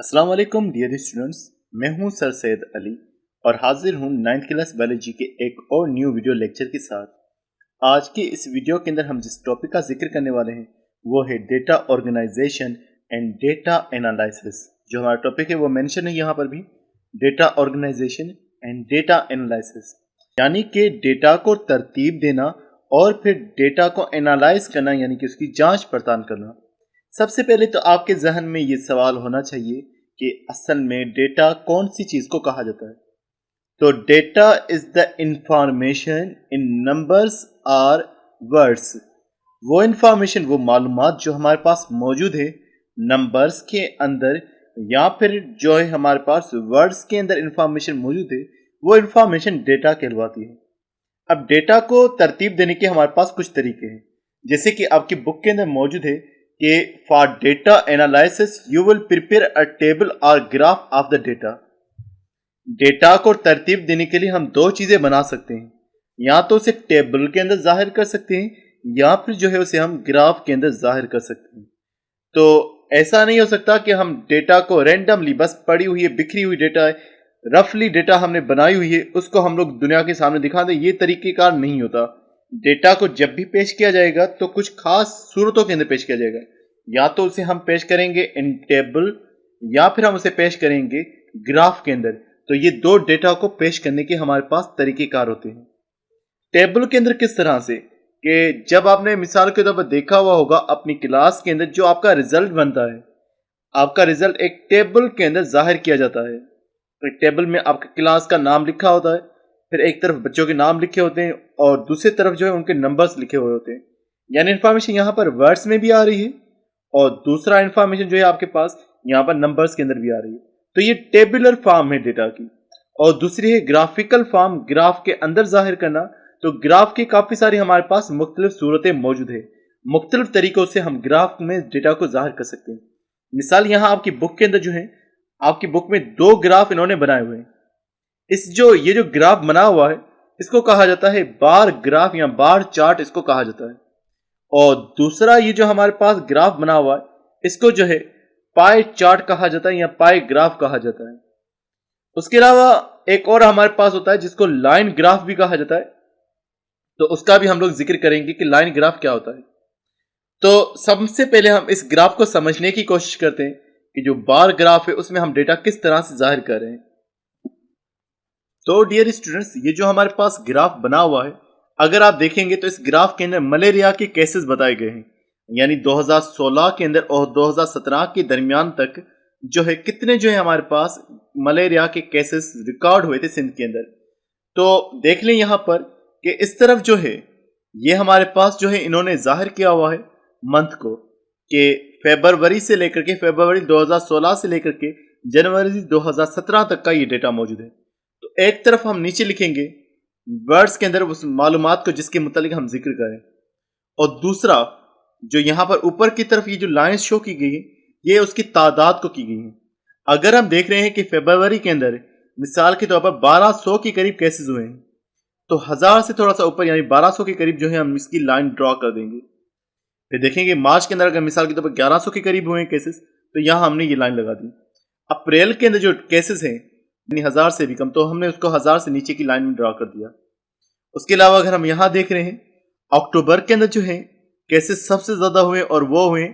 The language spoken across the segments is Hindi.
अस्सलाम वालेकुम डियर स्टूडेंट्स। मैं हूं सर सैयद अली और हाजिर हूं 9th क्लास बायोलॉजी के एक और न्यू वीडियो लेक्चर के साथ। आज के इस वीडियो के अंदर हम जिस टॉपिक का जिक्र करने वाले हैं वो है data organisation and data analysis. जो हमारा टॉपिक है वो मेंशन है यहाँ पर भी, data organisation and data analysis, यानी कि डेटा को तरतीब देना और फिर डेटा को एनालाइज करना, यानी कि उसकी जांच पड़ताल करना। सबसे पहले तो आपके जहन में ये सवाल होना चाहिए कि असल में डेटा कौन सी चीज़ को कहा जाता है। तो data is the information in numbers और वर्ड्स। वो इंफॉर्मेशन, वो मालूमात जो हमारे पास मौजूद है नंबर्स के अंदर या फिर जो है हमारे पास वर्ड्स के अंदर इंफॉर्मेशन मौजूद है, वो इंफॉर्मेशन डेटा कहलवाती है। अब डेटा को तरतीब देने के हमारे पास कुछ तरीके हैं, जैसे कि आपकी बुक के अंदर मौजूद है कि for data analysis you will prepare a table और graph of the data. Data को तरतीब देने के लिए हम दो चीजें बना सकते हैं, या तो उसे टेबल के अंदर जाहिर कर सकते हैं या फिर जो है उसे हम ग्राफ के अंदर जाहिर कर सकते हैं। तो ऐसा नहीं हो सकता कि हम डेटा को रैंडमली, बस पड़ी हुई है, बिखरी हुई डेटा है, रफली डेटा हमने बनाई हुई है, उसको हम लोग दुनिया के सामने दिखा दें। ये तरीकेकार नहीं होता। डेटा को जब भी पेश किया जाएगा तो कुछ खास सूरतों के अंदर पेश किया जाएगा, या तो उसे हम पेश करेंगे इन टेबल या फिर हम उसे पेश करेंगे ग्राफ के अंदर। तो ये दो डेटा को पेश करने के हमारे पास तरीकेकार होते हैं। टेबल के अंदर किस तरह से कि जब आपने मिसाल के तौर पर देखा हुआ होगा अपनी क्लास के अंदर जो आपका रिजल्ट बनता है, आपका रिजल्ट एक टेबल के अंदर जाहिर किया जाता है। एक टेबल में आपके क्लास का नाम लिखा होता है, फिर एक तरफ बच्चों के नाम लिखे होते हैं और दूसरी तरफ जो है उनके नंबर्स लिखे हुए होते हैं। यानी इन्फॉर्मेशन यहाँ पर वर्ड्स में भी आ रही है और दूसरा इन्फॉर्मेशन जो है आपके पास यहाँ पर नंबर्स के अंदर भी आ रही है। तो ये टेबुलर फॉर्म है डेटा की। और दूसरी है ग्राफिकल फॉर्म, ग्राफ के अंदर जाहिर करना। तो ग्राफ की काफ़ी सारी हमारे पास मुख्तलिफ सूरतें मौजूद है, मुख्तलिफ तरीकों से हम ग्राफ में डेटा को जाहिर कर सकते हैं। मिसाल यहाँ आपकी बुक के अंदर जो है, आपकी बुक में दो ग्राफ इन्होंने बनाए हुए हैं। ये जो ग्राफ बना हुआ है इसको कहा जाता है बार ग्राफ या बार चार्ट, इसको कहा जाता है। और दूसरा ये जो हमारे पास ग्राफ बना हुआ है इसको जो है पाई चार्ट कहा जाता है या पाई ग्राफ कहा जाता है। उसके अलावा एक और हमारे पास होता है जिसको लाइन ग्राफ भी कहा जाता है। तो उसका भी हम लोग जिक्र करेंगे कि लाइन ग्राफ क्या होता है। तो सबसे पहले हम इस ग्राफ को समझने की कोशिश करते हैं कि जो बार ग्राफ है उसमें हम डेटा किस तरह से जाहिर कर रहे हैं। तो डियर स्टूडेंट्स, ये जो हमारे पास ग्राफ बना हुआ है, अगर आप देखेंगे तो इस ग्राफ के अंदर मलेरिया के केसेस बताए गए हैं। यानी 2016 के अंदर और 2017 के दरमियान तक जो है कितने जो है हमारे पास मलेरिया के केसेस रिकॉर्ड हुए थे सिंध के अंदर। तो देख लें यहाँ पर कि इस तरफ जो है ये हमारे पास जो है इन्होंने जाहिर किया हुआ है मंथ को, कि फरवरी से लेकर के, फरवरी 2016 से लेकर के जनवरी 2017 तक का ये डेटा मौजूद है। तो एक तरफ हम नीचे लिखेंगे वर्ड्स के अंदर उस मालूमात को जिसके मुतालिक हम जिक्र करें, और दूसरा जो यहाँ पर ऊपर की तरफ ये जो लाइंस शो की गई है ये उसकी तादाद को की गई है। अगर हम देख रहे हैं कि फरवरी के अंदर मिसाल के तौर पर 1200 के करीब केसेस हुए हैं, तो 1000 से थोड़ा सा ऊपर यानी 1200 के करीब जो है हम इसकी लाइन ड्रॉ कर देंगे। फिर देखेंगे मार्च के अंदर अगर मिसाल के तौर पर 1100 के करीब हुए हैं केसेस, तो यहाँ हमने ये लाइन लगा दी। अप्रैल के अंदर जो केसेस हैं यानी 1000 से भी कम, तो हमने उसको 1000 से नीचे की लाइन में ड्रॉ कर दिया। उसके अलावा अगर हम यहाँ देख रहे हैं अक्टूबर के अंदर जो है केसेस सबसे ज़्यादा हुए और वो हुए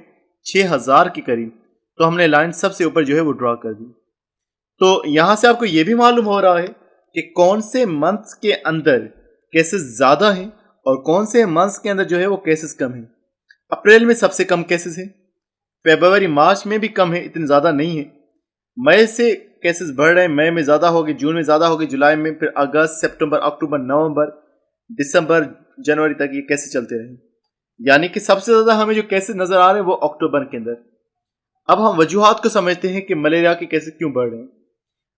6000 के करीब, तो हमने लाइन सबसे ऊपर जो है वो ड्रॉ कर दी। तो यहाँ से आपको ये भी मालूम हो रहा है कि कौन से मंथ्स के अंदर केसेस ज़्यादा हैं और कौन से मंथ्स के अंदर जो है वो केसेस कम हैं। अप्रैल में सबसे कम केसेस हैं, फरवरी मार्च में भी कम है, इतने ज़्यादा नहीं है। मई से केसेस बढ़ रहे हैं, मई में ज़्यादा हो गए, जून में ज़्यादा हो गए, जुलाई में, फिर अगस्त, सितंबर, अक्टूबर, नवंबर, दिसंबर, जनवरी तक ये कैसे चलते रहे। यानी कि सबसे ज़्यादा हमें जो केसेस नज़र आ रहे हैं वो अक्टूबर के अंदर। अब हम वजूहात को समझते हैं कि मलेरिया के केसेस क्यों बढ़ रहे हैं।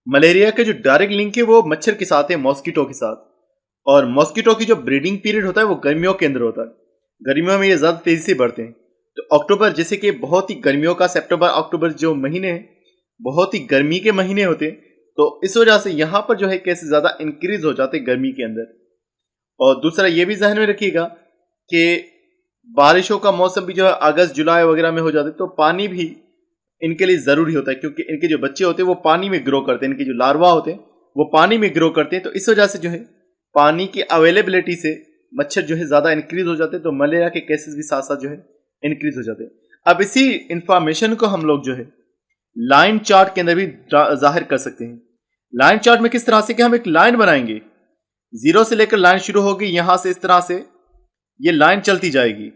मलेरिया के जो डायरेक्ट लिंक है वो मच्छर के साथ है, मॉस्किटो के साथ। और मॉस्किटो की जो ब्रीडिंग पीरियड होता है वो गर्मियों के अंदर होता है। गर्मियों में ये ज़्यादा तेज़ी से बढ़ते हैं। तो अक्टूबर, जैसे कि बहुत ही गर्मियों का सितंबर अक्टूबर जो महीने हैं बहुत ही गर्मी के महीने होते हैं, तो इस वजह से यहाँ पर जो है केसेस ज़्यादा इंक्रीज हो जाते हैं गर्मी के अंदर। और दूसरा ये भी जहन में रखिएगा कि बारिशों का मौसम भी जो है अगस्त जुलाई वगैरह में हो जाता है, तो पानी भी इनके लिए ज़रूरी होता है, क्योंकि इनके जो बच्चे होते हैं वो पानी में ग्रो करते हैं, इनके जो लार्वा होते हैं वो पानी में ग्रो करते हैं। तो इस वजह से जो है पानी की अवेलेबिलिटी से मच्छर जो है ज़्यादा इंक्रीज हो जाते हैं, तो मलेरिया के केसेस भी साथ साथ जो है इंक्रीज हो जाते हैं। अब इसी इंफॉर्मेशन को हम लोग जो है लाइन चार्ट के अंदर भी जाहिर कर सकते हैं। लाइन चार्ट में किस तरह से कि हम एक लाइन बनाएंगे, जीरो से लेकर लाइन शुरू होगी, यहां से इस तरह से ये लाइन चलती जाएगी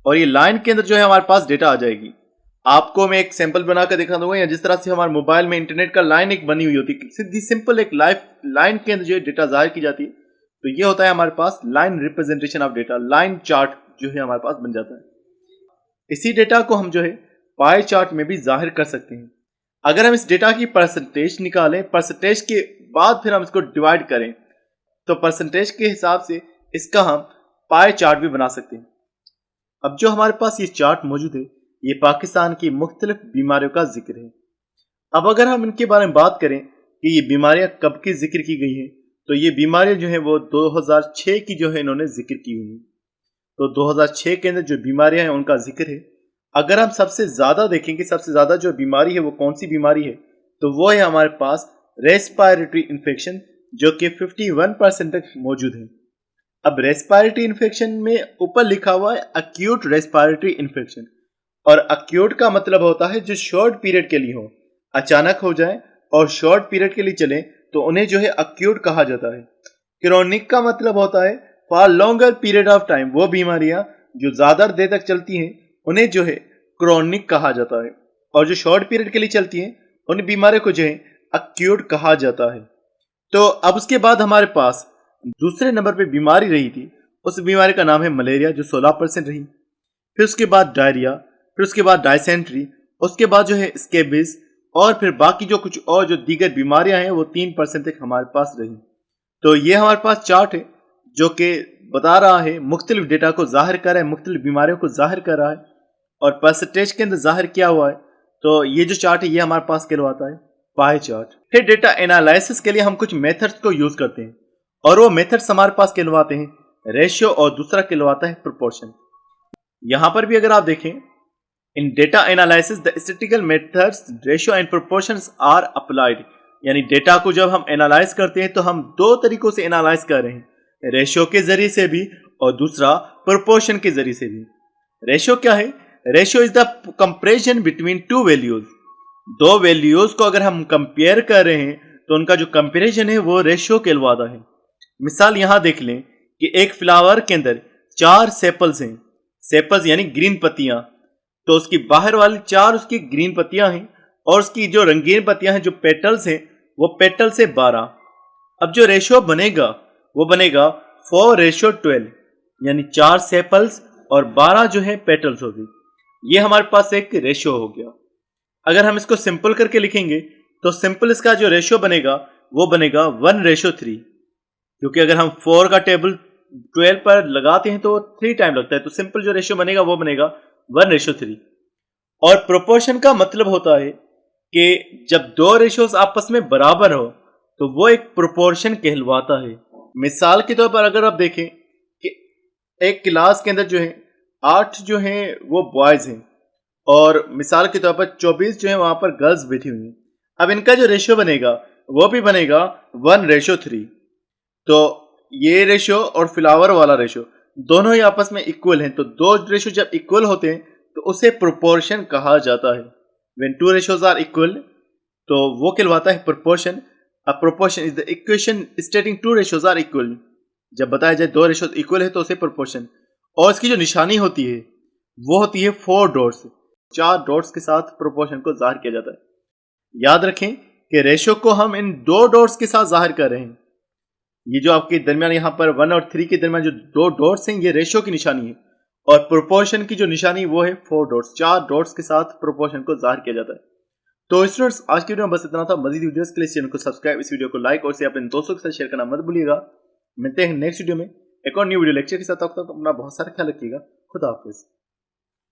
और ये लाइन के अंदर जो है हमारे पास डेटा आ जाएगी। आपको मैं एक सैंपल बनाकर दिखा दूंगा, या जिस तरह से हमारे मोबाइल में इंटरनेट का लाइन एक बनी हुई होती है, सीधी सिंपल एक लाइन के अंदर जो है डेटा जाहिर की जाती है। तो ये होता है हमारे पास line representation of data, line chart जो है हमारे पास बन जाता है। इसी डेटा को हम जो है पाई चार्ट में भी जाहिर कर सकते हैं। अगर हम इस डेटा की परसेंटेज निकालें, परसेंटेज के बाद फिर हम इसको डिवाइड करें, तो परसेंटेज के हिसाब से इसका हम पाई चार्ट भी बना सकते हैं। अब जो हमारे पास ये चार्ट मौजूद है, ये पाकिस्तान की मुख्तलिफ बीमारियों का जिक्र है। अब अगर हम इनके बारे में बात करें कि ये बीमारियां कब की जिक्र की गई हैं, तो ये बीमारियां जो है वो 2006 की जो है इन्होंने जिक्र की हुई है। तो 2006 के अंदर जो बीमारियां हैं उनका जिक्र है। अगर हम सबसे ज़्यादा देखें कि सबसे ज़्यादा जो बीमारी है वो कौन सी बीमारी है, तो वो है हमारे पास रेस्पिरेटरी इन्फेक्शन, जो कि 51% तक मौजूद है। अब रेस्पिरेटरी इन्फेक्शन में ऊपर लिखा हुआ है एक्यूट रेस्पिरेटरी इन्फेक्शन, और एक्यूट का मतलब होता है जो शॉर्ट पीरियड के लिए हो, अचानक हो जाए और शॉर्ट पीरियड के लिए चले तो उन्हें जो है एक्यूट कहा जाता है। क्रोनिक का मतलब होता है for longer period of time, वो बीमारियां जो ज्यादा देर तक चलती हैं उन्हें जो है क्रोनिक कहा जाता है, और जो शॉर्ट पीरियड के लिए चलती हैं उन बीमारियों को जो है एक्यूट कहा जाता है। तो अब उसके बाद हमारे पास दूसरे नंबर पे बीमारी रही थी, उस बीमारी का नाम है मलेरिया, जो 16% रही। फिर उसके बाद डायरिया, फिर उसके बाद डायसेंट्री, उसके बाद जो है स्केबिस, और फिर बाकी जो कुछ और जो दीगर बीमारियां हैं वो 3% तक हमारे पास रही। तो ये हमारे पास चार्ट है जो कि बता रहा है, मुख्तलिफ डेटा को जाहिर कर रहा है, मुख्तलिफ बीमारियों को जाहिर कर रहा है और परसेंटेज के अंदर जाहिर किया हुआ है। तो ये जो चार्ट है ये हमारे पास कहलवाता है पाई चार्ट। फिर डेटा एनालिसिस के लिए हम कुछ मेथड्स को यूज करते हैं, और वो मेथड्स हमारे पास कहलवाते हैं रेशियो, और दूसरा कहलवाता है प्रोपोर्शन। यहां पर भी अगर आप देखें, in data analysis the statistical methods ratio and proportions are applied, यानी डेटा को जब हम एनालाइज करते हैं तो हम दो तरीकों से एनालाइज कर रहे हैं, रेशियो के जरिए से भी और दूसरा प्रोपोर्शन के जरिए से भी। रेशियो क्या है? Ratio is the comparison between two values. दो वैल्यूज को अगर हम कंपेयर कर रहे हैं तो उनका जो कंपैरिजन है वो रेशियो कहलवाता है। मिसाल यहां देख लें कि एक फ्लावर के अंदर 4 सेपल्स हैं, सेपल्स यानी ग्रीन पत्तियां, तो उसकी बाहर वाली 4 उसकी ग्रीन पत्तियां हैं, और उसकी जो रंगीन पत्तियां हैं, जो पेटल्स हैं, वो पेटल से 12। अब जो रेशियो बनेगा वो बनेगा 4:12, यानी 4 सेपल्स और 12 जो है पेटल्स होगी। ये हमारे पास एक रेशियो हो गया। अगर हम इसको सिंपल करके लिखेंगे तो सिंपल इसका जो रेशियो बनेगा वो बनेगा 1:3, क्योंकि अगर हम 4 का टेबल 12 पर लगाते हैं तो 3 टाइम लगता है, तो सिंपल जो रेशियो बनेगा वो बनेगा 1:3। और प्रोपोर्शन का मतलब होता है कि जब दो रेशियोज आपस में बराबर हो तो वो एक प्रोपोर्शन कहलवाता है। मिसाल के तौर पर अगर आप देखें कि एक क्लास के अंदर जो है 8 जो हैं वो बॉयज हैं, और मिसाल के तौर पर 24 जो है वहां पर गर्ल्स बैठी हुई हैं। अब इनका जो रेशियो बनेगा वो भी बनेगा 1:3। तो ये रेशियो और फ्लावर वाला रेशियो दोनों ही आपस में इक्वल हैं, तो दो रेशियो जब इक्वल होते हैं तो उसे प्रोपोर्शन कहा जाता है। When two ratios are equal, तो वो कहलवाता है proportion. A proportion is the equation stating two ratios are equal. जब बताया जाए दो रेशियोज इक्वल है तो उसे प्रोपोर्शन। और इसकी जो निशानी होती है वो होती है 4 डॉट्स, 4 डॉट्स के साथ प्रोपोर्शन को जाहिर किया जाता है। याद रखें कि रेशियो को हम इन 2 डॉट्स के साथ जाहिर कर रहे हैं। ये जो आपके दरमियान यहाँ पर 1 और 3 के दरमियान जो 2 डॉट्स हैं ये रेशियो की निशानी है, और प्रोपोर्शन की जो निशानी वो है 4 डॉट्स, 4 डॉट्स के साथ प्रोपोर्शन को जाहिर किया जाता है। तो स्टूडेंट्स, आज की वीडियो में बस इतना था। मजीद वीडियोस के लिए चैनल को सब्सक्राइब, इस वीडियो को लाइक और इसे अपने दोस्तों के साथ शेयर करना मत भूलिएगा। मिलते हैं नेक्स्ट वीडियो में एक और न्यू वीडियो लेक्चर के साथ। तब तक अपना बहुत सारा ख्याल रखिएगा। खुदा हाफिज।